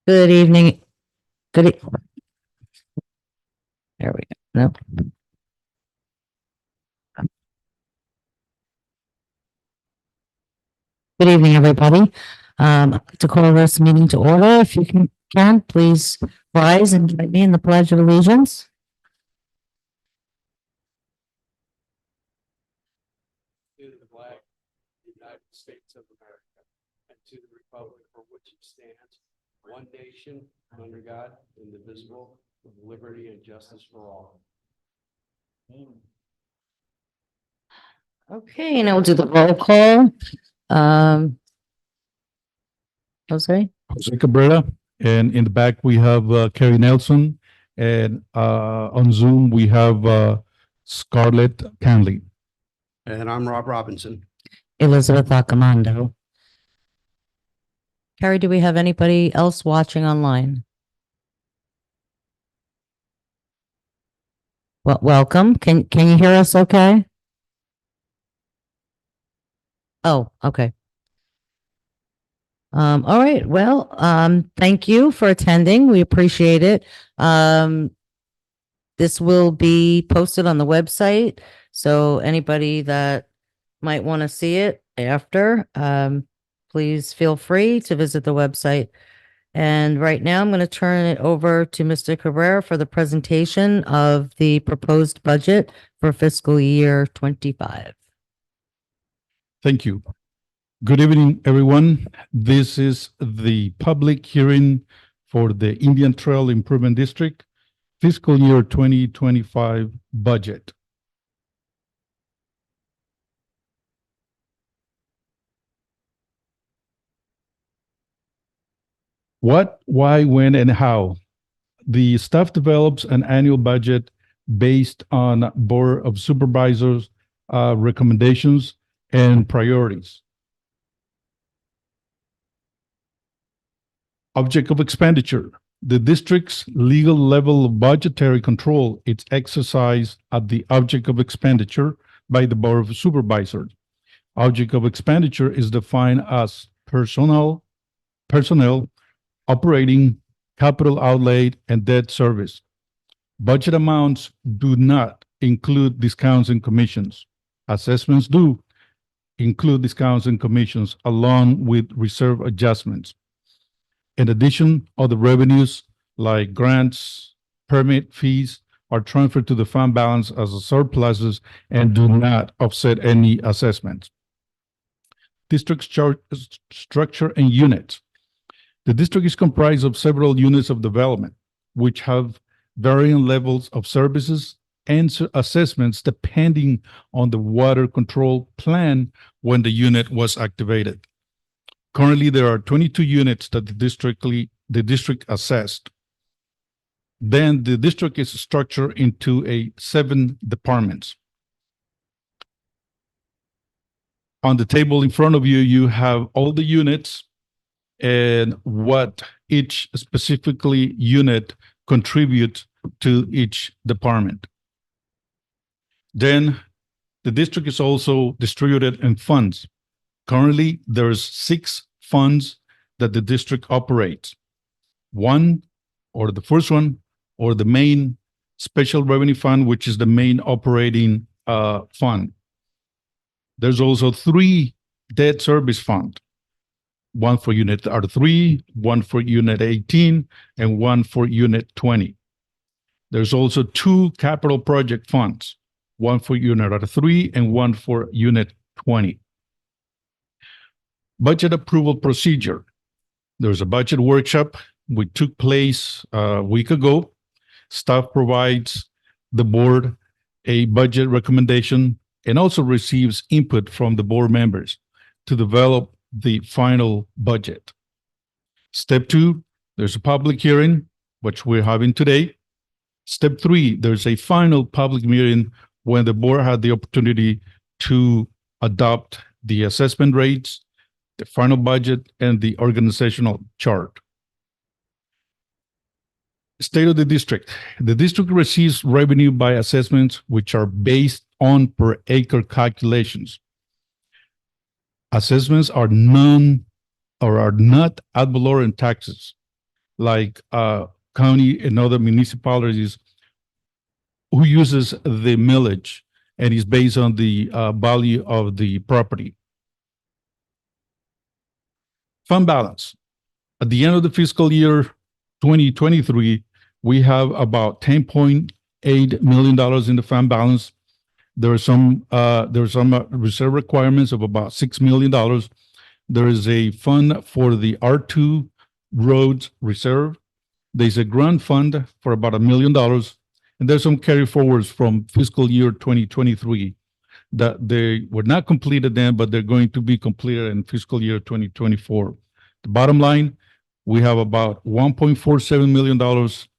Good evening. There we go. No. Good evening, everybody. To call this meeting to order, if you can, please rise and join me in the Pledge of Allegiance. To the flag of the United States of America and to the republic for which it stands, one nation, under God, indivisible, with liberty and justice for all. Okay, now we'll do the roll call. Jose? Jose Cabrera, and in the back we have Carrie Nelson, and on Zoom we have Scarlett Canley. And I'm Rob Robinson. Elizabeth Accomando. Carrie, do we have anybody else watching online? Well, welcome. Can you hear us okay? Oh, okay. All right. Well, thank you for attending. We appreciate it. This will be posted on the website. So anybody that might want to see it after, please feel free to visit the website. And right now I'm going to turn it over to Mr. Cabrera for the presentation of the proposed budget for fiscal year 25. Thank you. Good evening, everyone. This is the public hearing for the Indian Trail Improvement District fiscal year 2025 budget. What, why, when, and how? The staff develops an annual budget based on Board of Supervisors' recommendations and priorities. Object of expenditure. The district's legal level of budgetary control is exercised at the object of expenditure by the Board of Supervisors. Object of expenditure is defined as personnel, operating, capital outlay, and debt service. Budget amounts do not include discounts and commissions. Assessments do include discounts and commissions along with reserve adjustments. In addition, other revenues like grants, permit fees are transferred to the fund balance as surpluses and do not offset any assessments. District structure and units. The district is comprised of several units of development, which have varying levels of services and assessments depending on the water control plan when the unit was activated. Currently, there are 22 units that the district assessed. Then the district is structured into 7 departments. On the table in front of you, you have all the units and what each specifically unit contributes to each department. Then the district is also distributed in funds. Currently, there's 6 funds that the district operates. One, or the first one, or the main special revenue fund, which is the main operating fund. There's also 3 debt service funds. One for Unit R3, one for Unit 18, and one for Unit 20. There's also 2 capital project funds, one for Unit R3 and one for Unit 20. Budget approval procedure. There's a budget workshop which took place a week ago. Staff provides the board a budget recommendation and also receives input from the board members to develop the final budget. Step 2, there's a public hearing, which we're having today. Step 3, there's a final public meeting when the board had the opportunity to adopt the assessment rates, the final budget, and the organizational chart. State of the district. The district receives revenue by assessments which are based on per acre calculations. Assessments are not ad valorem taxes. like county and other municipalities who uses the millage and is based on the value of the property. Fund balance. At the end of the fiscal year 2023, we have about $10.8 million in the fund balance. There are some reserve requirements of about $6 million. There is a fund for the R2 roads reserve. There's a grant fund for about $1 million. And there's some carry forwards from fiscal year 2023 that they were not completed then, but they're going to be completed in fiscal year 2024. The bottom line, we have about $1.47 million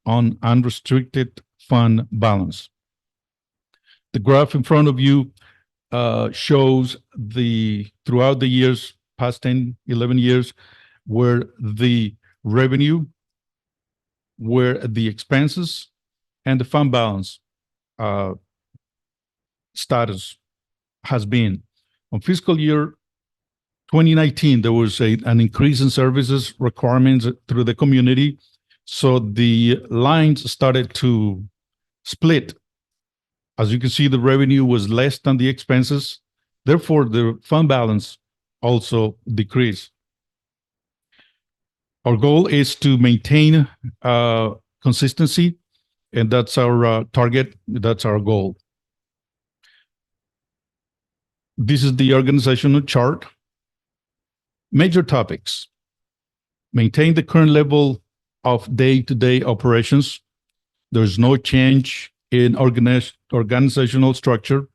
on unrestricted fund balance. The graph in front of you shows throughout the years, past 10, 11 years, where the revenue, where the expenses, and the fund balance status has been. On fiscal year 2019, there was an increase in services requirements through the community. So the lines started to split. As you can see, the revenue was less than the expenses. Therefore, the fund balance also decreased. Our goal is to maintain consistency, and that's our target. That's our goal. This is the organizational chart. Major topics: maintain the current level of day-to-day operations. There's no change in organizational structure.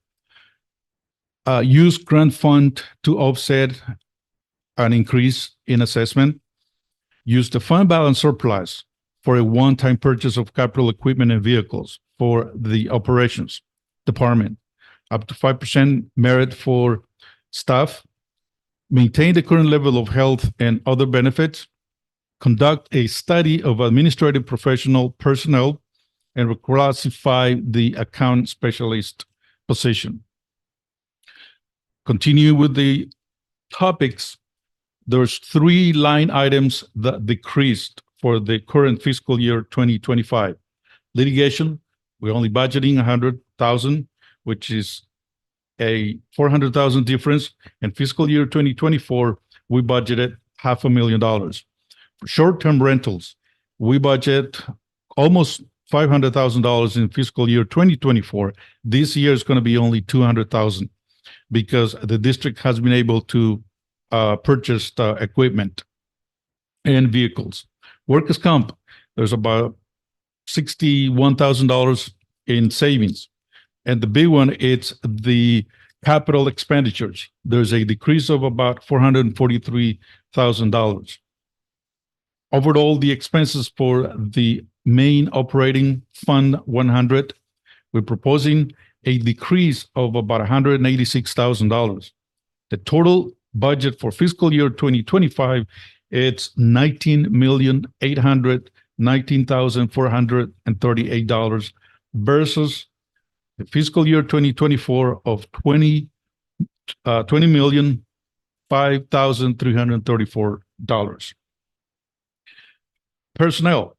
Use grant fund to offset an increase in assessment. Use the fund balance surplus for a one-time purchase of capital equipment and vehicles for the operations department. Up to 5% merit for staff. Maintain the current level of health and other benefits. Conduct a study of administrative professional personnel and reclassify the account specialist position. Continue with the topics. There's 3 line items that decreased for the current fiscal year 2025. Litigation, we're only budgeting $100,000, which is a $400,000 difference. In fiscal year 2024, we budgeted $500,000. For short-term rentals, we budget almost $500,000 in fiscal year 2024. This year is going to be only $200,000 because the district has been able to purchase equipment and vehicles. Workers' comp, there's about $61,000 in savings. And the big one, it's the capital expenditures. There's a decrease of about $443,000. Overall, the expenses for the main operating fund 100, we're proposing a decrease of about $186,000. The total budget for fiscal year 2025, it's $19,819,438 versus the fiscal year 2024 of $20,005,334. Personnel.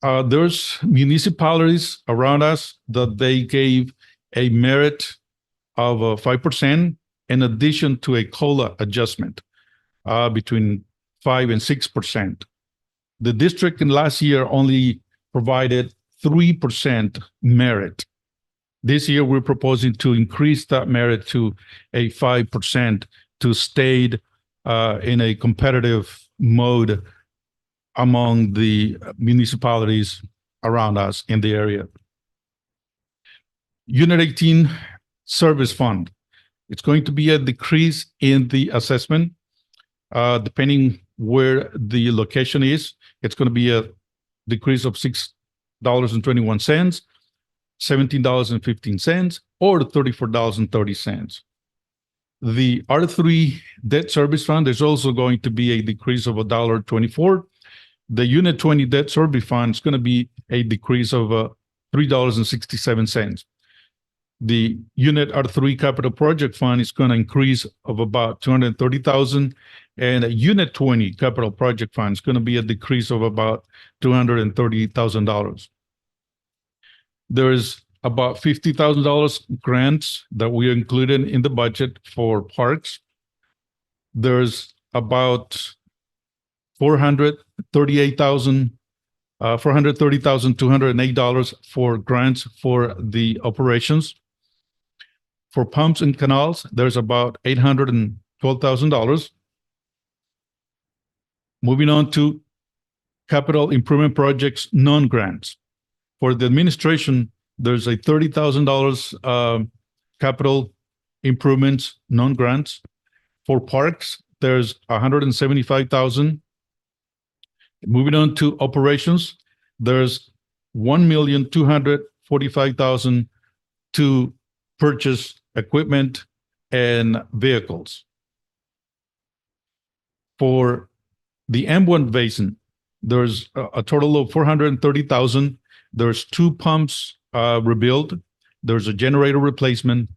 There's municipalities around us that they gave a merit of 5% in addition to a COLA adjustment between 5 and 6%. The district in last year only provided 3% merit. This year, we're proposing to increase that merit to a 5% to stay in a competitive mode among the municipalities around us in the area. Unit 18 Service Fund. It's going to be a decrease in the assessment, depending where the location is. It's going to be a decrease of $6.21, $17.15, or $34.30. The R3 Debt Service Fund, there's also going to be a decrease of $1.24. The Unit 20 Debt Service Fund is going to be a decrease of $3.67. The Unit R3 Capital Project Fund is going to increase of about 230,000, and a Unit 20 Capital Project Fund is going to be a decrease of about $230,000. There's about $50,000 grants that we included in the budget for parks. There's about $430,208 for grants for the operations. For pumps and canals, there's about $812,000. Moving on to capital improvement projects, non-grants. For the administration, there's a $30,000 capital improvements, non-grants. For parks, there's $175,000. Moving on to operations, there's $1,245,000 to purchase equipment and vehicles. For the M1 basin, there's a total of $430,000. There's 2 pumps rebuilt. There's a generator replacement.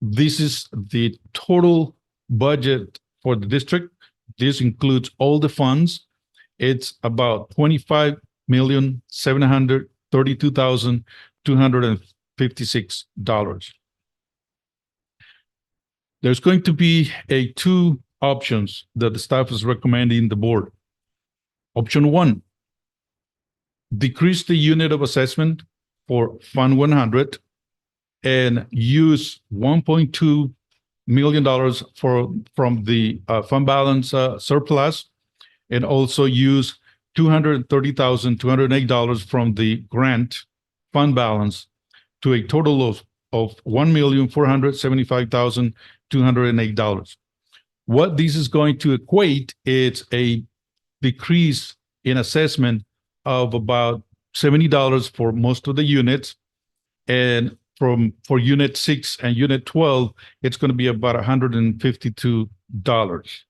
This is the total budget for the district. This includes all the funds. It's about $25,732,256. There's going to be 2 options that the staff is recommending the board. Option 1, decrease the unit of assessment for Fund 100 and use $1.2 million from the fund balance surplus, and also use $230,208 from the grant fund balance to a total of $1,475,208. What this is going to equate is a decrease in assessment of about $70 for most of the units, and for Unit 6 and Unit 12, it's going to be about $152.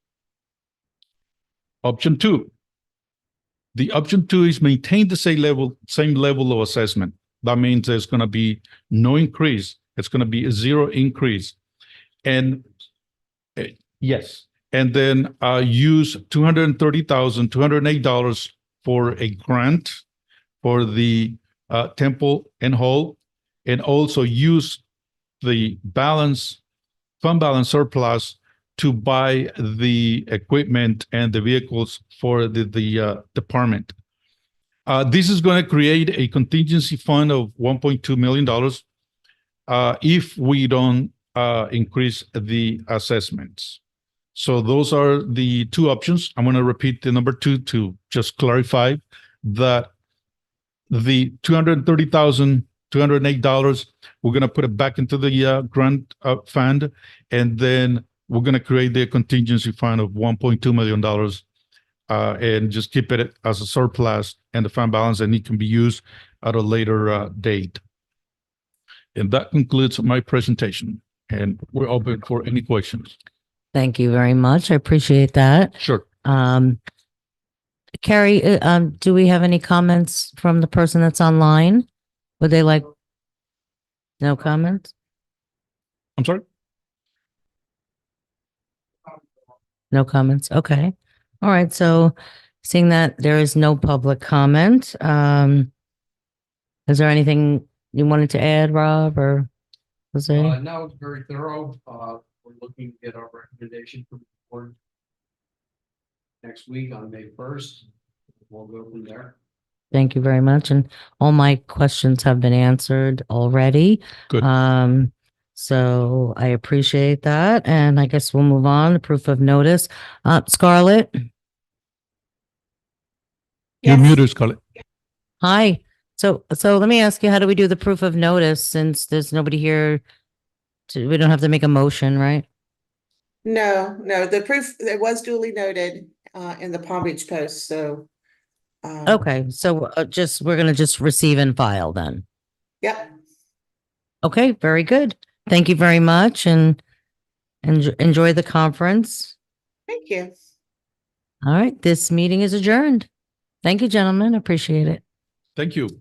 Option 2. The option 2 is maintain the same level of assessment. That means there's going to be no increase. It's going to be a 0 increase. And yes, and then use $230,208 for a grant for the temple and hall, and also use the fund balance surplus to buy the equipment and the vehicles for the department. This is going to create a contingency fund of $1.2 million if we don't increase the assessments. So those are the 2 options. I'm going to repeat the number 2 to just clarify that the $230,208, we're going to put it back into the grant fund, and then we're going to create the contingency fund of $1.2 million and just keep it as a surplus and the fund balance, and it can be used at a later date. And that concludes my presentation, and we're open for any questions. Thank you very much. I appreciate that. Sure. Carrie, do we have any comments from the person that's online? Would they like? No comments? I'm sorry? No comments. Okay. All right. So seeing that there is no public comment, is there anything you wanted to add, Rob, or was there? No, it's very thorough. We're looking to get our recommendation from the board next week on May 1st. We'll go from there. Thank you very much. And all my questions have been answered already. Good. So I appreciate that. And I guess we'll move on to proof of notice. Scarlett. You're muted, Scarlett. Hi. So let me ask you, how do we do the proof of notice since there's nobody here? We don't have to make a motion, right? No, the proof, it was duly noted in the Palm Beach Post, so. Okay, so we're going to just receive and file then. Yep. Okay, very good. Thank you very much, and enjoy the conference. Thank you. All right, this meeting is adjourned. Thank you, gentlemen. Appreciate it. Thank you.